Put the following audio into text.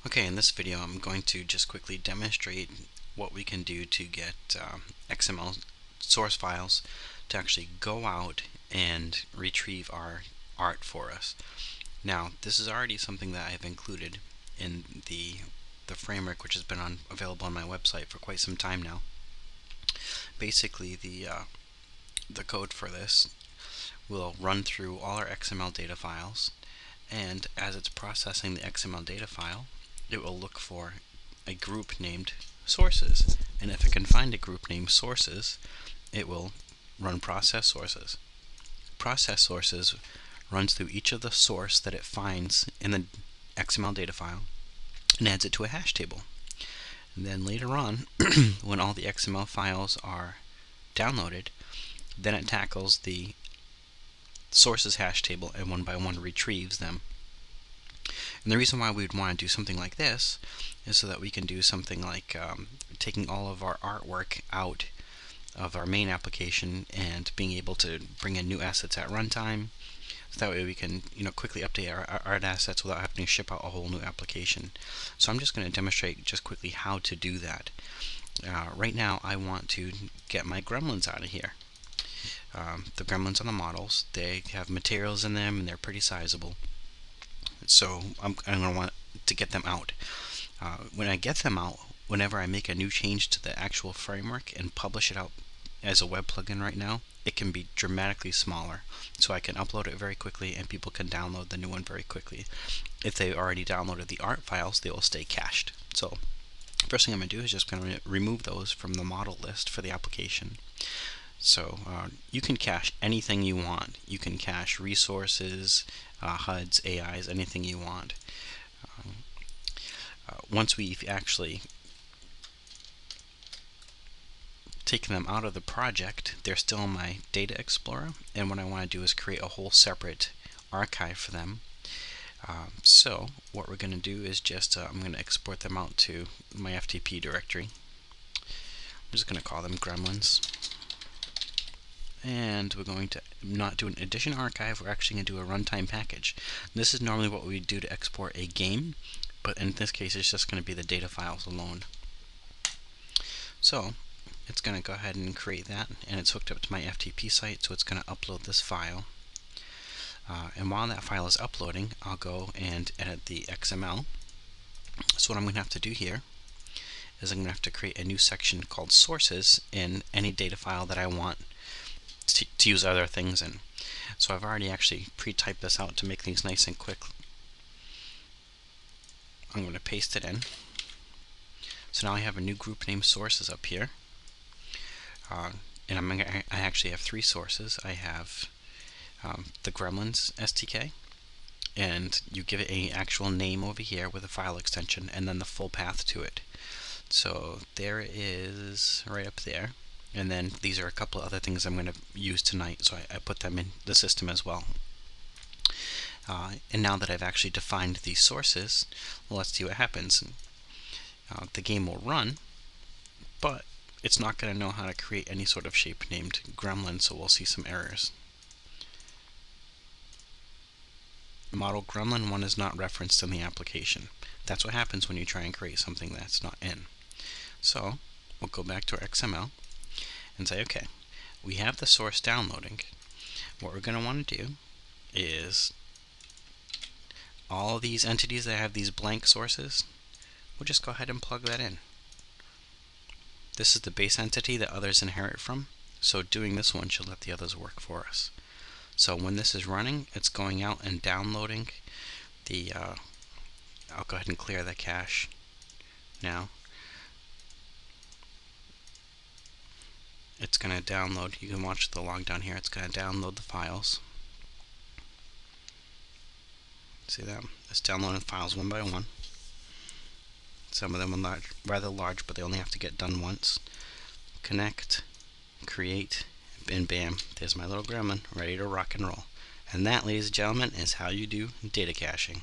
Okay, in this video I'm going to just quickly demonstrate what we can do to get XML source files to actually go out and retrieve our art for us. Now, this is already something that I've included in the framework, which has been available on my website for quite some time now. Basically, the code for this will run through all our XML data files, and as it's processing the XML data file, it will look for a group named sources, and if it can find a group named sources, it will run process sources. Process sources runs through each of the source that it finds in the XML data file and adds it to a hash table. And then later on, when all the XML files are downloaded, then it tackles the sources hash table and one by one retrieves them. And the reason why we would want to do something like this is so that we can do something like taking all of our artwork out of our main application and being able to bring in new assets at runtime. So that way we can quickly update our art assets without having to ship out a whole new application. So I'm just going to demonstrate just quickly how to do that. Right now I want to get my gremlins out of here. The gremlins on the models, they have materials in them and they're pretty sizable. So I'm going to want to get them out. When I get them out, whenever I make a new change to the actual framework and publish it out as a web plugin right now, it can be dramatically smaller. So I can upload it very quickly and people can download the new one very quickly. If they already downloaded the art files, they will stay cached. So first thing I'm going to do is just going to remove those from the model list for the application. So you can cache anything you want. You can cache resources, HUDs, AIs, anything you want. Once we've actually taken them out of the project, they're still in my Data Explorer, and what I want to do is create a whole separate archive for them. So what we're going to do is just I'm going to export them out to my FTP directory. I'm just going to call them gremlins. And we're going to not do an addition archive, we're actually going to do a runtime package. This is normally what we do to export a game, but in this case it's just going to be the data files alone. So it's going to go ahead and create that, and it's hooked up to my FTP site, so it's going to upload this file. And while that file is uploading, I'll go and edit the XML. So what I'm going to have to do here is I'm going to have to create a new section called sources in any data file that I want to use other things in. So I've already actually pre-typed this out to make things nice and quick. I'm going to paste it in. So now I have a new group named sources up here. And I actually have three sources. I have the Gremlins SDK, and you give it an actual name over here with a file extension and then the full path to it. So there it is right up there. And then these are a couple of other things I'm going to use tonight, so I put them in the system as well. And now that I've actually defined these sources, well, let's see what happens. The game will run, but it's not going to know how to create any sort of shape named gremlin, so we'll see some errors. Model gremlin 1 is not referenced in the application. That's what happens when you try and create something that's not in. So we'll go back to our XML and say, okay, we have the source downloading. What we're going to want to do is all these entities that have these blank sources, we'll just go ahead and plug that in. This is the base entity that others inherit from, so doing this one should let the others work for us. So when this is running, it's going out and downloading the I'll go ahead and clear the cache now. It's going to download, you can watch the log down here, it's going to download the files. See that? It's downloading files one by one. Some of them are rather large, but they only have to get done once. Connect, create, and bam, there's my little gremlin ready to rock and roll. And that, ladies and gentlemen, is how you do data caching.